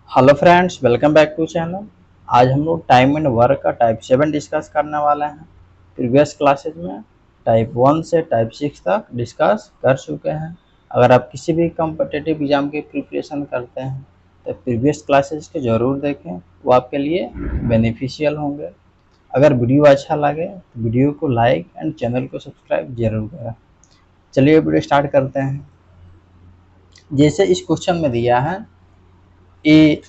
Hello friends, welcome back to channel. आज हम लोग टाइम एंड वर्क का टाइप 7 डिस्कस करने वाले हैं। प्रीवियस क्लासेज में टाइप 1 से टाइप 6 तक डिस्कस कर चुके हैं। अगर आप किसी भी कॉम्पिटिटिव एग्जाम की प्रिपरेशन करते हैं तो प्रीवियस क्लासेज को ज़रूर देखें, वो आपके लिए बेनिफिशियल होंगे। अगर वीडियो अच्छा लगे तो वीडियो को लाइक एंड चैनल को सब्सक्राइब जरूर करें। चलिए वीडियो स्टार्ट करते हैं। जैसे इस क्वेश्चन में दिया है ए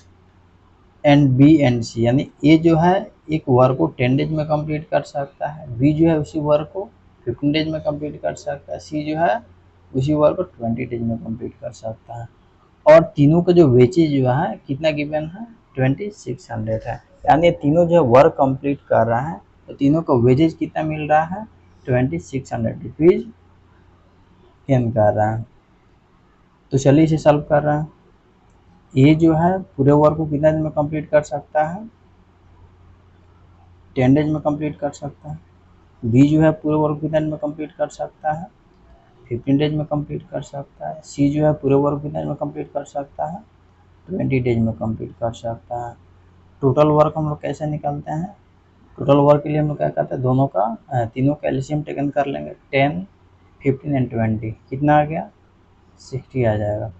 एंड बी एंड सी, यानी ए जो है एक वर्क को 10 डेज में कंप्लीट कर सकता है, बी जो है उसी वर्क को 15 डेज में कंप्लीट कर सकता है, सी जो है उसी वर्क को 20 डेज में कंप्लीट कर सकता है। और तीनों का जो वेजेज जो है कितना गिवन है, 2600 है। यानी ये तीनों जो है वर्क कंप्लीट कर रहा है तो तीनों का वेजेज कितना मिल रहा है, 2600 रुपीज एन कर रहा है। तो चलिए इसे सॉल्व कर रहे हैं। ए जो है पूरे वर्क को कितना दिन में कंप्लीट कर सकता है, 10 डेज में कंप्लीट कर सकता है। बी जो है पूरे वर्क कितने दिन में कंप्लीट कर सकता है, 15 डेज में कंप्लीट कर सकता है। सी जो है पूरे वर्क कितने दिन में कंप्लीट कर सकता है, 20 डेज में कंप्लीट कर सकता है। टोटल वर्क हम लोग कैसे निकालते हैं, टोटल वर्क के लिए हम लोग क्या करते हैं, दोनों का तीनों का एलसीएम टेकन कर लेंगे। 10, 15 एंड 20 कितना आ गया, 60 आ जाएगा।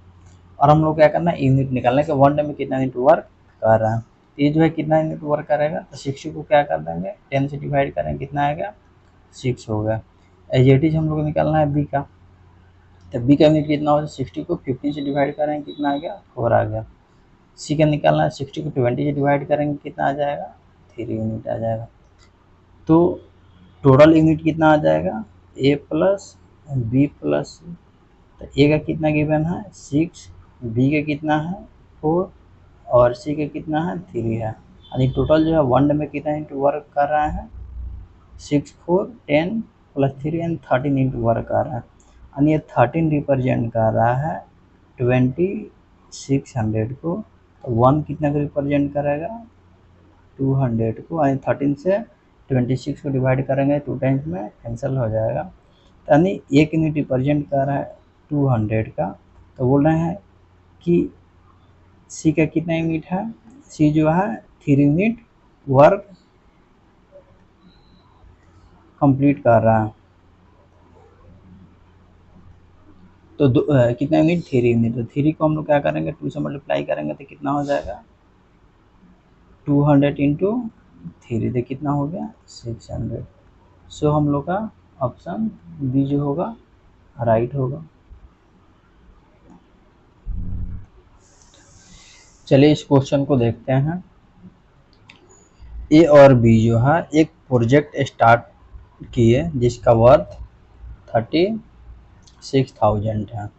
और हम लोग क्या करना है, यूनिट निकालना है कि 1 डे में कितना यूनिट वर्क कर रहा है। ये जो है कितना यूनिट वर्क करेगा, तो 60 को क्या कर देंगे, 10 से डिवाइड करेंगे, कितना आएगा, 6 हो गया। एज हम लोग को निकालना है बी का, तो बी का यूनिट कितना होगा, 60 को 15 से डिवाइड करेंगे, कितना आ गया, 4 आ गया। सी का निकालना है, 60 को 20 से डिवाइड करेंगे, कितना आ जाएगा, 3 यूनिट आ जाएगा। तो टोटल यूनिट कितना आ जाएगा, ए प्लस बी प्लस सी। तो ए का कितना गिवन है, 6, बी का कितना है, 4 और सी का कितना है, 3 है। यानी टोटल जो है 1 डे में कितना यूनिट वर्क कर रहा है, 6, 4, 10 प्लस 3 एंड 13 यूनिट वर्क कर रहा है। यानी ये 13 रिप्रेजेंट कर रहा है 2600 को। तो 1 कितना को रिप्रेजेंट करेगा, 200 को। यानी 13 से 26 को डिवाइड करेंगे 2 टाइम्स में कैंसिल हो जाएगा। तो यानी एक यूनिट रिप्रेजेंट कर रहा है 200 का। तो बोल रहे हैं कि सी का कितना यूनिट है, सी जो है 3 यूनिट वर्क कंप्लीट कर रहा है। तो कितना यूनिट, 3 यूनिट। तो 3 को हम लोग क्या करेंगे, 2 से मल्टीप्लाई करेंगे तो कितना हो जाएगा, 200 इंटू 3, तो कितना हो गया, 600। सो हम लोग का ऑप्शन बी जो होगा राइट होगा। चलिए इस क्वेश्चन को देखते हैं। ए और बी जो है एक प्रोजेक्ट स्टार्ट किए जिसका वर्थ 36,000 है।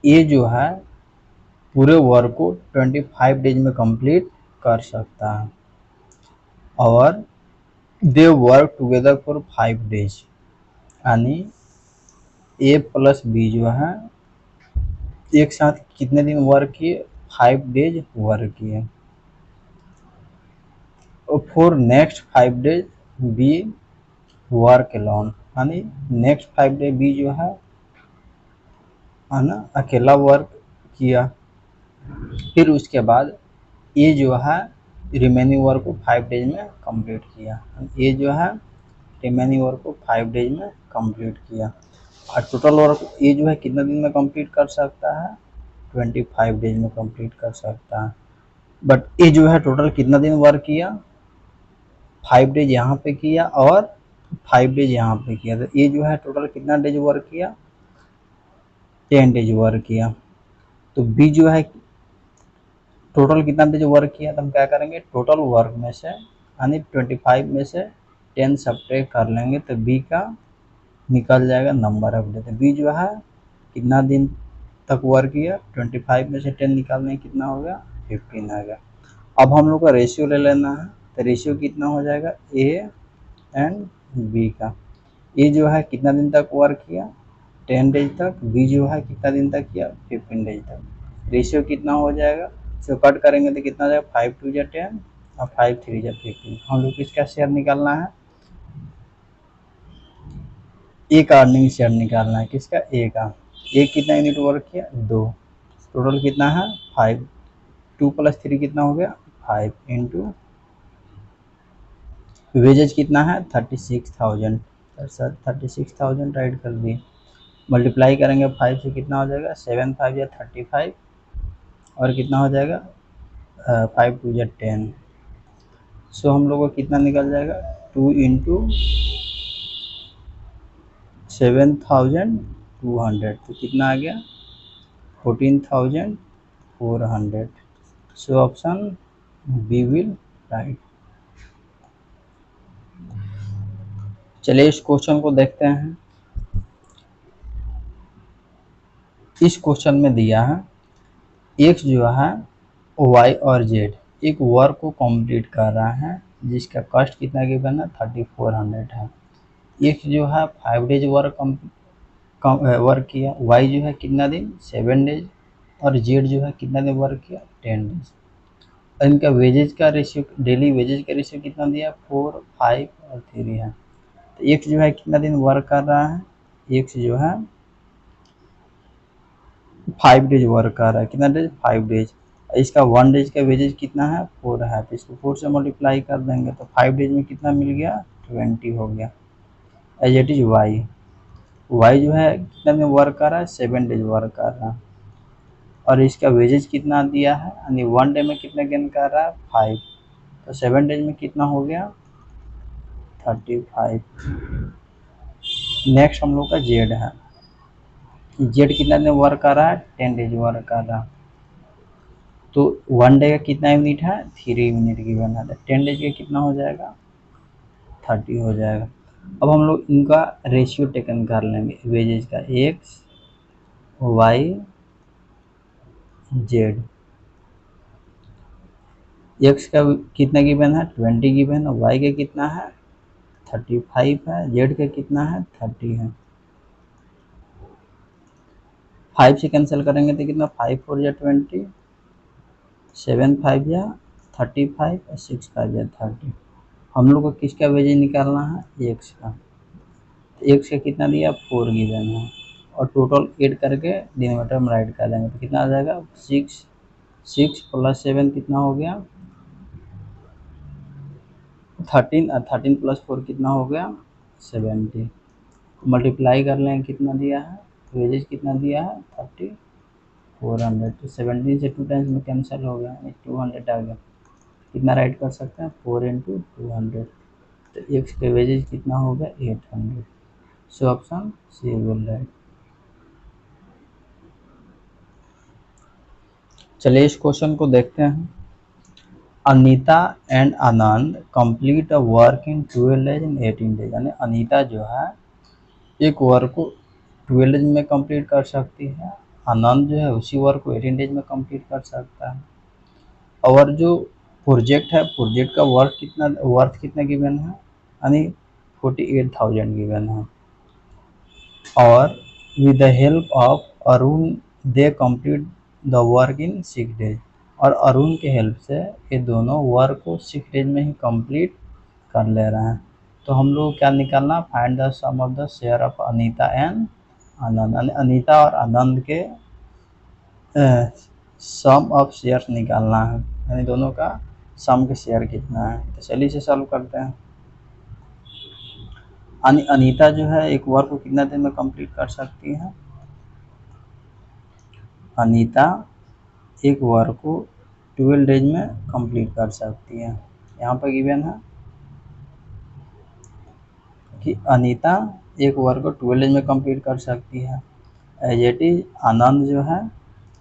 ए जो है पूरे वर्क को 25 डेज में कंप्लीट कर सकता है और they work together for 5 days. यानी ए प्लस बी जो है एक साथ कितने दिन वर्क किए, 5 डेज वर्क किए। और for next 5 days B work alone, यानी नेक्स्ट 5 डे बी जो है ना अकेला वर्क किया। फिर उसके बाद ए जो है रिमेनिंग वर्क को 5 डेज में कंप्लीट किया। ए जो है रिमेनिंग वर्क को 5 डेज में कंप्लीट किया। और टोटल वर्क ए जो है कितना दिन में कंप्लीट कर सकता है, 25 डेज में कंप्लीट कर सकता है। बट ए जो है टोटल कितना दिन वर्क किया, 5 डेज यहाँ पे किया और 5 डेज यहाँ पे किया। तो ए जो है टोटल कितना डेज वर्क किया, 10 डेज वर्क किया। तो बी जो है टोटल कितना डेज वर्क किया, तो हम क्या करेंगे, टोटल वर्क में से यानी 25 में से 10 सब्ट्रैक्ट कर लेंगे तो बी का निकल जाएगा नंबर ऑफ डे। तो बी जो है कितना दिन तक वर्क किया, 25 में से 10 निकालने कितना हो गया, 15 आ गया। अब हम लोग का रेशियो ले लेना है। तो रेशियो कितना हो जाएगा, ए एंड बी का। ए जो है कितना दिन तक वर्क किया, 10 डेज तक। बी जो है कितना दिन तक किया, 15 डेज तक। रेशियो कितना हो जाएगा, इसको कट करेंगे तो कितना जाएगा, 5 2 जा 10 और 5 3 जा 15। हम लोग किसका शेयर निकालना है, ए का अर्निंग शेयर निकालना है, किसका, ए का। ए कितना यूनिट वर्क किया, 2। टोटल कितना है, 5। 2 + 3 कितना हो गया 5 इंटू वेजेज कितना है 36,000, सर 36,000 राइट कर दिए, मल्टीप्लाई करेंगे 5 से कितना हो जाएगा 7 5 या 35 और कितना हो जाएगा 5 2 या 10। सो हम लोग को कितना निकल जाएगा 2 इंटू 7,200 तो कितना आ गया 14,400। So option B will right. चलिए इस क्वेश्चन को देखते हैं। इस क्वेश्चन में दिया है एक्स जो है वाई और जेड एक वर्क को कंप्लीट कर रहा है जिसका कॉस्ट कितना गिवन है 3400 है। एक्स जो है 5 डेज वर्क किया, वाई जो है कितना दिन 7 डेज और जेड जो है कितना दिन वर्क किया 10 डेज। इनका वेजेज का रेशियो डेली वेजेज का रेशियो कितना दिया 4 5 और 3 है। तो एक्स जो है कितना दिन वर्क कर रहा है, एक्स जो है 5 डेज वर्क कर रहा है, कितना डेज 5 डेज। इसका 1 डेज का वेजेज कितना है 4 है, तो इसको 4 से मल्टीप्लाई कर देंगे तो 5 डेज में कितना मिल गया 20 हो गया। As it is Y, Y जो है कितना दिन वर्क कर रहा है 7 डेज वर्क कर रहा है और इसका वेजेज कितना दिया है यानी 1 डे में कितना गेन कर रहा है 5, तो 7 डेज में कितना हो गया 35। नेक्स्ट हम लोग का जेड है, जेड कितना दिन वर्क कर रहा है 10 डेज वर्क कर रहा है, तो 1 डे का कितना यूनिट है 3 यूनिट की बना है, 10 डेज का कितना हो जाएगा 30 हो जाएगा। अब हम लोग इनका रेशियो टेकन कर लेंगे वेजेज का एक्स वाई जेड। एक्स का कितना गिवन है 20 गिवन है, वाई का कितना है 35 है, जेड का कितना है 30 है। 5 से कैंसिल करेंगे तो कितना 5 4 या 20, 7 5 या 35 और 6 5 या 30। हम लोग को किसका वेजेज निकालना है एक्स का, तो एक्स का कितना दिया 4 गिवन है और टोटल ऐड करके डिनोमिनेटर में राइट कर देंगे तो कितना आ जाएगा 6 6 + 7 कितना हो गया 13 और 13 + 4 कितना हो गया 70। मल्टीप्लाई कर लें कितना दिया है वेजेज कितना दिया है 3400, तो 17 से 2 टाइम्स में कैंसिल हो गया 200 आ गया, कितना राइट कर सकते हैं 4 इंटू 200, तो एक्स के वेजेज कितना हो गया 800। So option C will right. चलिए इस क्वेश्चन को देखते हैं। Anita and Anand complete a work in 12 days and 18 days, यानी अनीता जो है एक वर्क को 12 डेज में कंप्लीट कर सकती है, आनंद जो है उसी वर्क को 18 डेज में कंप्लीट कर सकता है। और जो प्रोजेक्ट है प्रोजेक्ट का वर्थ कितना गिवन है यानी 48,000 गिवन है और with the help of Arun they complete the work in 6 days, और अरुण के हेल्प से ये दोनों वर्क को 6 डेज में ही कंप्लीट कर ले रहे हैं। तो हम लोग क्या निकालना find the sum of the share of Anita and Anand, Anita और आनंद के सम ऑफ शेयर निकालना है, यानी दोनों का सम के शेयर कितना है। तो चलिए इसे सॉल्व करते हैं। अनीता जो है एक वर्क को कितना दिन में कंप्लीट कर सकती है, अनीता एक वर्क को 12 डेज में कंप्लीट कर सकती है। यहाँ पर गिवन है कि अनीता एक वर्क को 12 डेज में कंप्लीट कर सकती है, एज इट इज आनंद जो है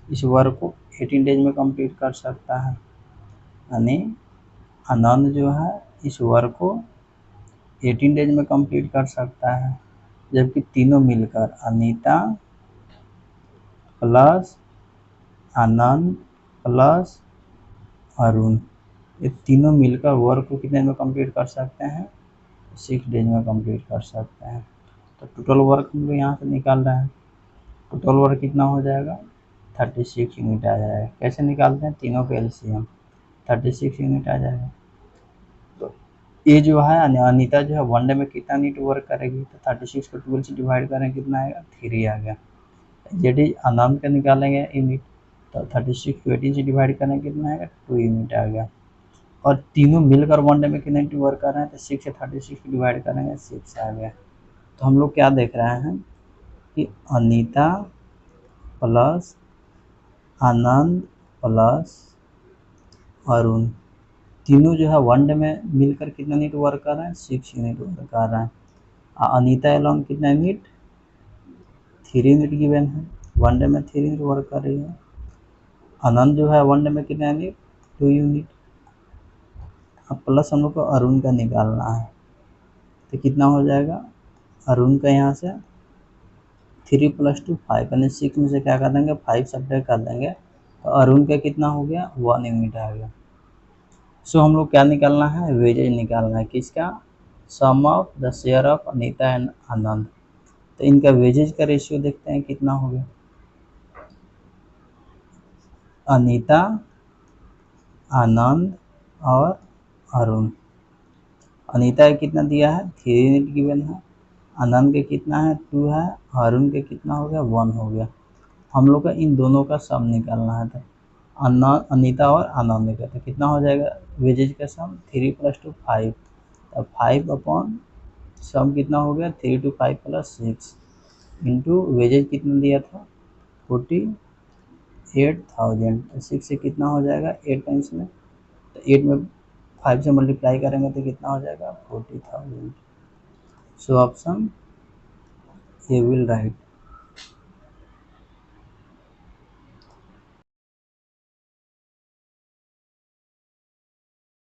इस वर्क को 18 डेज में कंप्लीट कर सकता है, यानी आनंद जो है इस वर्क को 18 डेज में कंप्लीट कर सकता है, जबकि तीनों मिलकर अनीता प्लस आनंद प्लस अरुण ये तीनों मिलकर वर्क को कितने में कंप्लीट कर सकते हैं 6 डेज में कंप्लीट कर सकते हैं। तो टोटल वर्क हम लोग यहाँ से निकाल रहे हैं, टोटल वर्क कितना हो जाएगा 36 यूनिट आ जाएगा। कैसे निकालते हैं तीनों के एलसीएम 36 यूनिट आ जाएगा। तो ये जो है अनीता जो है 1 डे में कितना यूनिट वर्क करेगी, तो 36 को 12 से डिवाइड करें कितना आएगा 3 आ गया। यदि आनंद का निकालेंगे यूनिट तो 36 को 18 से डिवाइड करना कितना आएगा, 2 यूनिट आ गया। और तीनों मिलकर 1 डे में कितने यूनिट वर्क कर रहे हैं, तो 6 से 36 को डिवाइड करेंगे, 6 आ गया। तो हम लोग क्या देख रहे हैं कि अनीता प्लस आनंद प्लस अरुण तीनों जो है 1 डे में मिलकर कितना यूनिट वर्क कर रहे हैं, 6 यूनिट वर्क कर रहे हैं। अनीता एलोन कितना यूनिट, 3 यूनिट गिवन है, 1 डे में 3 यूनिट वर्क कर रही है। आनंद जो है 1 डे में कितना यूनिट, 2 यूनिट। अब प्लस हम लोग को अरुण का निकालना है, तो कितना हो जाएगा, अरुण का यहाँ से 3 + 2 5 यानी 6 में से क्या कर देंगे, 5 सब्ट्रैक्ट कर देंगे, तो अरुण का कितना हो गया, 1 यूनिट आ गया। सो हम लोग क्या निकालना है, वेजेज निकालना है, किसका, sum of the share of Anita and Anand. तो इनका वेजेज का रेशियो देखते हैं कितना हो गया। अनीता, आनंद और अरुण। अनीता का कितना दिया है, 3 यूनिट गिवन है, आनंद के कितना है, 2 है, अरुण के कितना हो गया, 1 हो गया। हम लोग का इन दोनों का सम निकालना है। तो अनीता और आनंद का तो कितना हो जाएगा, वेजेज का सम 3 + 2 5, तो 5 अपॉन सम कितना हो गया, 3 × 5 + 6 इंटू वेजेज कितना दिया था, 48,000। 6 से कितना हो जाएगा, 8 टाइम्स में, तो 8 में 5 से मल्टीप्लाई करेंगे तो कितना हो जाएगा, 40,000। So option A will write.